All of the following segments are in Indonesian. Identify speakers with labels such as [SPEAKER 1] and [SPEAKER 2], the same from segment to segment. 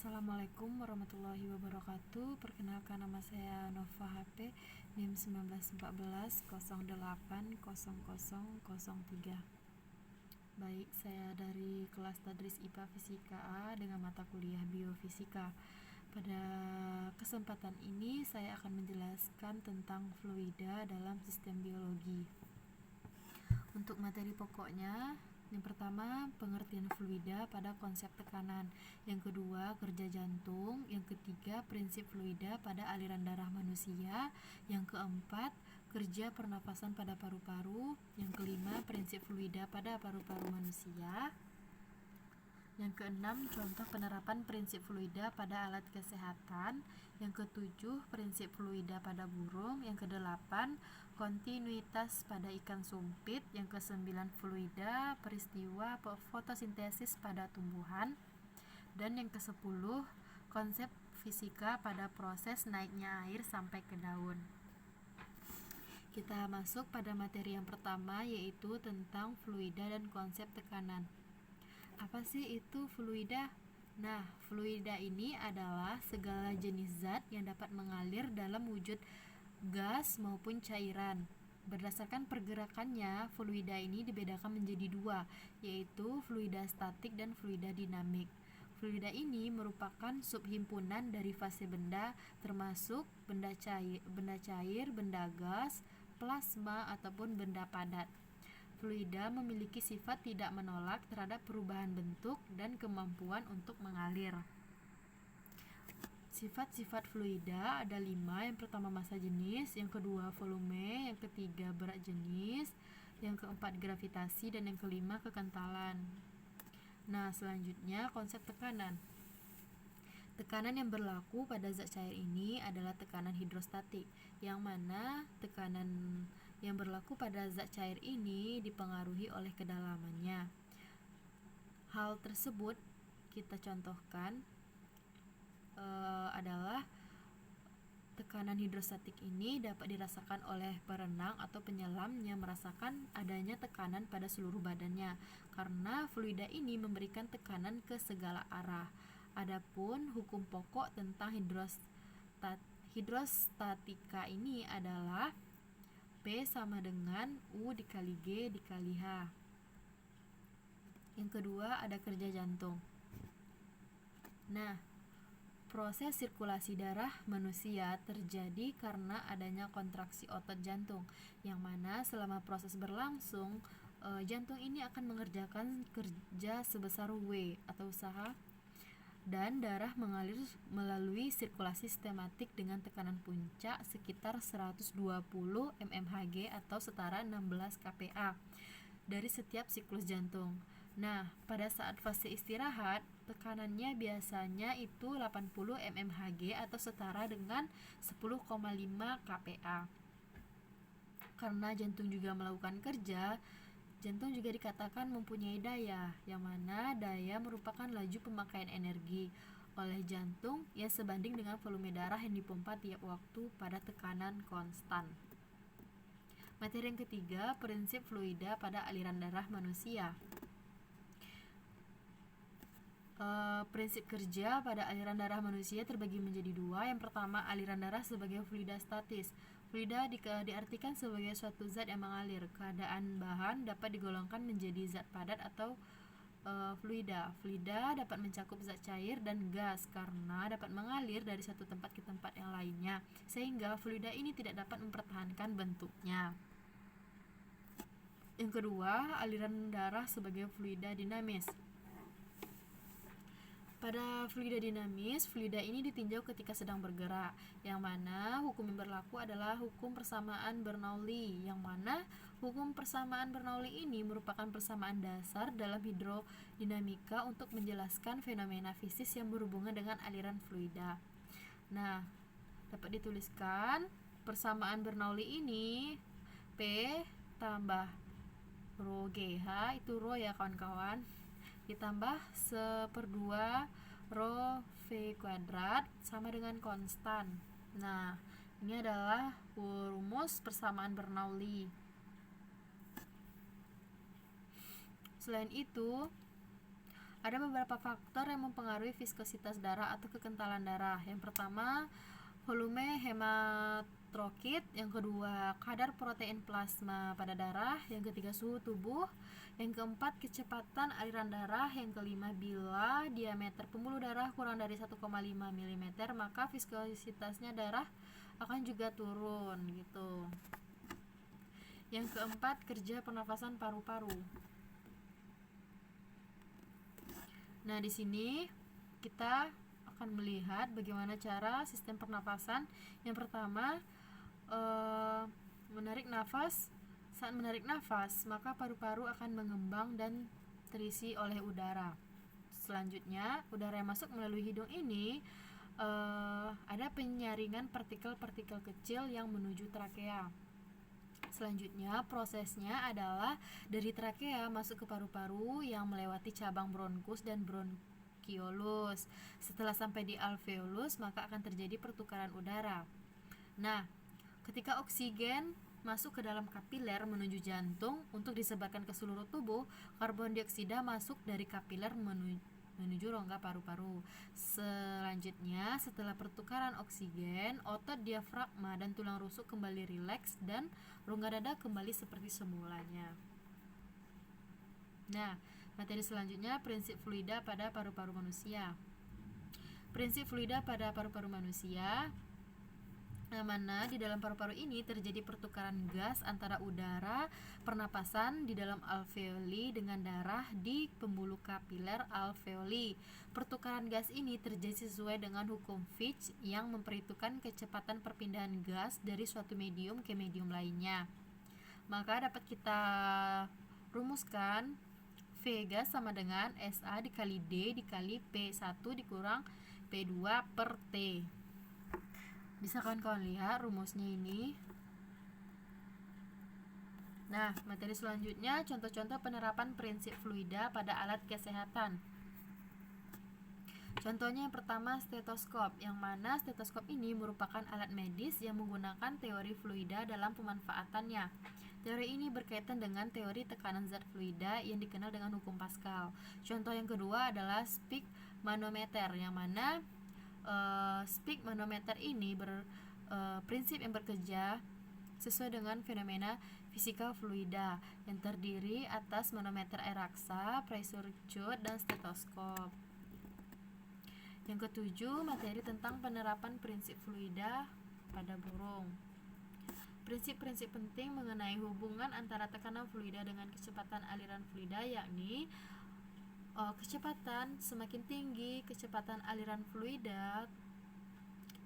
[SPEAKER 1] Assalamualaikum warahmatullahi wabarakatuh. Perkenalkan, nama saya Nova HP, NIM 1914 080003. Baik, saya dari kelas Tadris IPA Fisika A dengan mata kuliah Biofisika. Pada kesempatan ini saya akan menjelaskan tentang fluida dalam sistem biologi. Untuk materi pokoknya, yang pertama, pengertian fluida pada konsep tekanan. Yang kedua, kerja jantung. Yang ketiga, prinsip fluida pada aliran darah manusia. Yang keempat, kerja pernapasan pada paru-paru. Yang kelima, prinsip fluida pada paru-paru manusia. Yang keenam, contoh penerapan prinsip fluida pada alat kesehatan. Yang ketujuh, prinsip fluida pada burung. Yang kedelapan, kontinuitas pada ikan sumpit. Yang kesembilan, fluida peristiwa fotosintesis pada tumbuhan. Dan yang kesepuluh, konsep fisika pada proses naiknya air sampai ke daun. Kita masuk pada materi yang pertama, yaitu tentang fluida dan konsep tekanan. Apa sih itu fluida? Nah, fluida ini adalah segala jenis zat yang dapat mengalir dalam wujud gas maupun cairan. Berdasarkan pergerakannya, fluida ini dibedakan menjadi dua, yaitu fluida statik dan fluida dinamik. Fluida ini merupakan subhimpunan dari fase benda, termasuk benda cair, benda gas, plasma, ataupun benda padat. Fluida memiliki sifat tidak menolak terhadap perubahan bentuk dan kemampuan untuk mengalir. Sifat-sifat fluida ada 5. Yang pertama, massa jenis. Yang kedua, volume. Yang ketiga, berat jenis. Yang keempat, gravitasi. Dan yang kelima, kekentalan. Nah, selanjutnya konsep tekanan. Tekanan yang berlaku pada zat cair ini adalah tekanan hidrostatik, yang mana tekanan yang berlaku pada zat cair ini dipengaruhi oleh kedalamannya. Hal tersebut kita contohkan adalah tekanan hidrostatik ini dapat dirasakan oleh perenang atau penyelam yang merasakan adanya tekanan pada seluruh badannya, karena fluida ini memberikan tekanan ke segala arah. Adapun hukum pokok tentang hidrostatika ini adalah P sama dengan U dikali G dikali H. Yang kedua, ada kerja jantung. Nah, proses sirkulasi darah manusia terjadi karena adanya kontraksi otot jantung, yang mana selama proses berlangsung, jantung ini akan mengerjakan kerja sebesar W atau usaha, dan darah mengalir melalui sirkulasi sistematik dengan tekanan puncak sekitar 120 mmHg atau setara 16 kPa dari setiap siklus jantung. Nah, pada saat fase istirahat, tekanannya biasanya itu 80 mmHg atau setara dengan 10,5 kPa. Karena jantung juga melakukan kerja, jantung juga dikatakan mempunyai daya, yang mana daya merupakan laju pemakaian energi oleh jantung yang sebanding dengan volume darah yang dipompa tiap waktu pada tekanan konstan. Materi yang ketiga, prinsip fluida pada aliran darah manusia. Prinsip kerja pada aliran darah manusia terbagi menjadi dua. Yang pertama, aliran darah sebagai fluida statis. Fluida diartikan sebagai suatu zat yang mengalir. Keadaan bahan dapat digolongkan menjadi zat padat atau fluida. Fluida dapat mencakup zat cair dan gas karena dapat mengalir dari satu tempat ke tempat yang lainnya, sehingga fluida ini tidak dapat mempertahankan bentuknya. Yang kedua, aliran darah sebagai fluida dinamis. Pada fluida dinamis, fluida ini ditinjau ketika sedang bergerak, yang mana hukum yang berlaku adalah hukum persamaan Bernoulli, yang mana hukum persamaan Bernoulli ini merupakan persamaan dasar dalam hidrodinamika untuk menjelaskan fenomena fisis yang berhubungan dengan aliran fluida. Nah, dapat dituliskan persamaan Bernoulli ini P tambah rho GH, itu rho ya kawan-kawan, ditambah 1/2 rho V kuadrat sama dengan konstan. Nah, ini adalah rumus persamaan Bernoulli. Selain itu, Ada beberapa faktor yang mempengaruhi viskositas darah atau kekentalan darah. Yang pertama, volume hematrokit, yang kedua kadar protein plasma pada darah, yang ketiga suhu tubuh, yang keempat kecepatan aliran darah, yang kelima bila diameter pembuluh darah kurang dari 1,5 mm maka viskositasnya darah akan juga turun gitu. Yang keempat kerja pernafasan paru-paru. Nah, di sini kita akan melihat bagaimana cara sistem pernafasan. Yang pertama, menarik nafas. Saat menarik nafas, maka paru-paru akan mengembang dan terisi oleh udara. Selanjutnya, udara yang masuk melalui hidung ini ada penyaringan partikel-partikel kecil yang menuju trakea. Selanjutnya, prosesnya adalah dari trakea masuk ke paru-paru yang melewati cabang bronkus dan bronkiolus. Setelah sampai di alveolus, maka akan terjadi pertukaran udara. Nah, ketika oksigen masuk ke dalam kapiler menuju jantung untuk disebarkan ke seluruh tubuh, karbon dioksida masuk dari kapiler menuju rongga paru-paru. Selanjutnya, setelah pertukaran oksigen, otot diafragma dan tulang rusuk kembali rileks dan rongga dada kembali seperti semulanya. Nah, materi selanjutnya prinsip fluida pada paru-paru manusia. Prinsip fluida pada paru-paru manusia, mana di dalam paru-paru ini terjadi pertukaran gas antara udara pernapasan di dalam alveoli dengan darah di pembuluh kapiler alveoli. Pertukaran gas ini terjadi sesuai dengan hukum Fichte yang memperhitungkan kecepatan perpindahan gas dari suatu medium ke medium lainnya. Maka dapat kita rumuskan V gas sama dengan SA dikali D dikali P1 dikurang P2 per T. Bisa kawan-kawan lihat rumusnya ini. Nah, materi selanjutnya contoh-contoh penerapan prinsip fluida pada alat kesehatan. Contohnya yang pertama stetoskop, yang mana stetoskop ini merupakan alat medis yang menggunakan teori fluida dalam pemanfaatannya. Teori ini berkaitan dengan teori tekanan zat fluida yang dikenal dengan hukum Pascal. Contoh yang kedua adalah Spic manometer, yang mana Spic manometer ini prinsip yang bekerja sesuai dengan fenomena fisika fluida yang terdiri atas manometer air raksa, pressure chute, dan stetoskop. Yang ketujuh, materi tentang penerapan prinsip fluida pada burung. Prinsip-prinsip penting mengenai hubungan antara tekanan fluida dengan kecepatan aliran fluida, yakni kecepatan semakin tinggi, kecepatan aliran fluida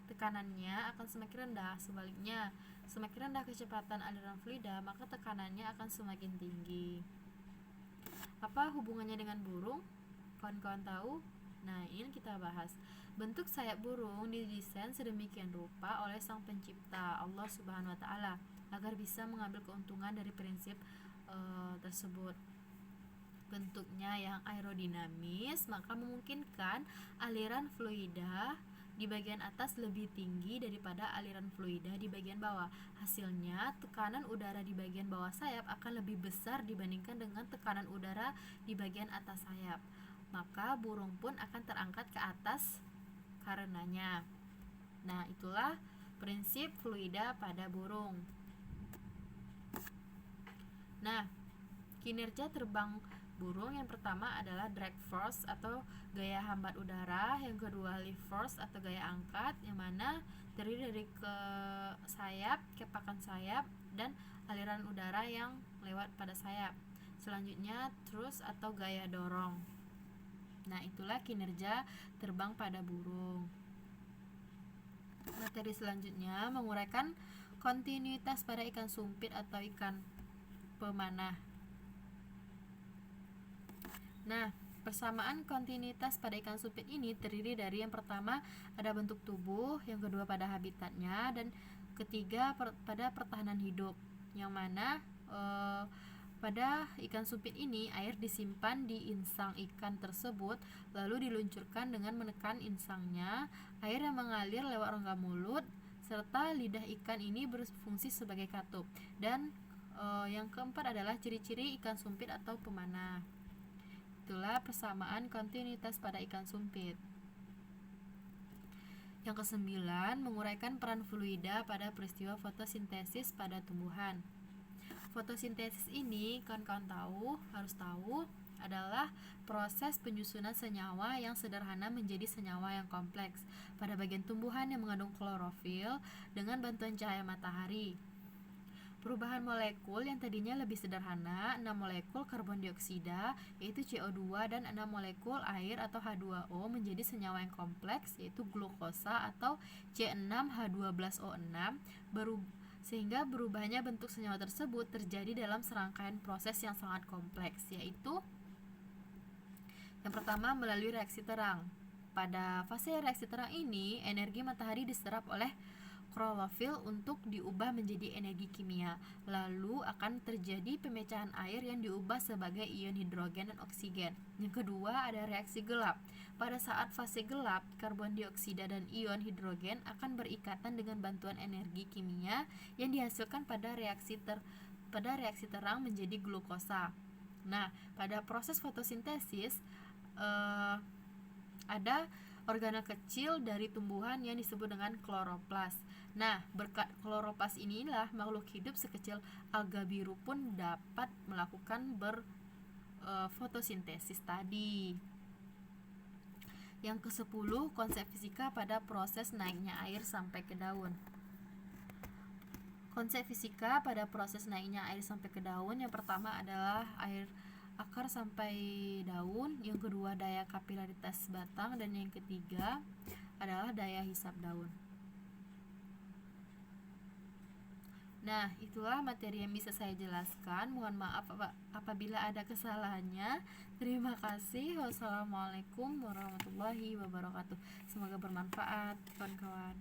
[SPEAKER 1] tekanannya akan semakin rendah. Sebaliknya, semakin rendah kecepatan aliran fluida, maka tekanannya akan semakin tinggi. Apa hubungannya dengan burung? Kawan-kawan tahu? Nah, ini kita bahas. Bentuk sayap burung didesain sedemikian rupa oleh Sang Pencipta, Allah Subhanahu wa taala, agar bisa mengambil keuntungan dari prinsip tersebut. Bentuknya yang aerodinamis, maka memungkinkan aliran fluida di bagian atas lebih tinggi daripada aliran fluida di bagian bawah. Hasilnya, tekanan udara di bagian bawah sayap akan lebih besar dibandingkan dengan tekanan udara di bagian atas sayap. Maka burung pun akan terangkat ke atas karenanya. Nah, itulah prinsip fluida pada burung. Nah, kinerja terbang burung yang pertama adalah drag force atau gaya hambat udara, yang kedua lift force atau gaya angkat, yang mana terdiri dari sayap, kepakan sayap, dan aliran udara yang lewat pada sayap. Selanjutnya thrust atau gaya dorong. Nah, itulah kinerja terbang pada burung. Materi selanjutnya menguraikan kontinuitas pada ikan sumpit atau ikan pemanah. Nah, persamaan kontinuitas pada ikan sumpit ini terdiri dari yang pertama ada bentuk tubuh, yang kedua pada habitatnya, dan ketiga pada pertahanan hidup. Yang mana pada ikan sumpit ini air disimpan di insang ikan tersebut, lalu diluncurkan dengan menekan insangnya. Air yang mengalir lewat rongga mulut serta lidah ikan ini berfungsi sebagai katup. Dan yang keempat adalah ciri-ciri ikan sumpit atau pemanah. Itulah persamaan kontinuitas pada ikan sumpit. Yang kesembilan, menguraikan peran fluida pada peristiwa fotosintesis pada tumbuhan. Fotosintesis ini kawan-kawan harus tahu adalah proses penyusunan senyawa yang sederhana menjadi senyawa yang kompleks pada bagian tumbuhan yang mengandung klorofil dengan bantuan cahaya matahari. Perubahan molekul yang tadinya lebih sederhana, 6 molekul karbon dioksida yaitu CO2 dan 6 molekul air atau H2O menjadi senyawa yang kompleks yaitu glukosa atau C6H12O6 sehingga berubahnya bentuk senyawa tersebut terjadi dalam serangkaian proses yang sangat kompleks, yaitu yang pertama melalui reaksi terang. Pada fase reaksi terang ini, energi matahari diserap oleh klorofil untuk diubah menjadi energi kimia. Lalu akan terjadi pemecahan air yang diubah sebagai ion hidrogen dan oksigen. Yang kedua ada reaksi gelap. Pada saat fase gelap, karbon dioksida dan ion hidrogen akan berikatan dengan bantuan energi kimia yang dihasilkan pada reaksi terang menjadi glukosa. Nah, pada proses fotosintesis ada organel kecil dari tumbuhan yang disebut dengan kloroplas. Nah, berkat kloroplas inilah makhluk hidup sekecil alga biru pun dapat melakukan fotosintesis tadi. Yang ke-10, konsep fisika pada proses naiknya air sampai ke daun. Konsep fisika pada proses naiknya air sampai ke daun, yang pertama adalah air akar sampai daun, yang kedua daya kapilaritas batang, dan yang ketiga adalah daya hisap daun. Nah, itulah materi yang bisa saya jelaskan. Mohon maaf apabila ada kesalahannya. Terima kasih. Wassalamualaikum warahmatullahi wabarakatuh. Semoga bermanfaat, kawan-kawan.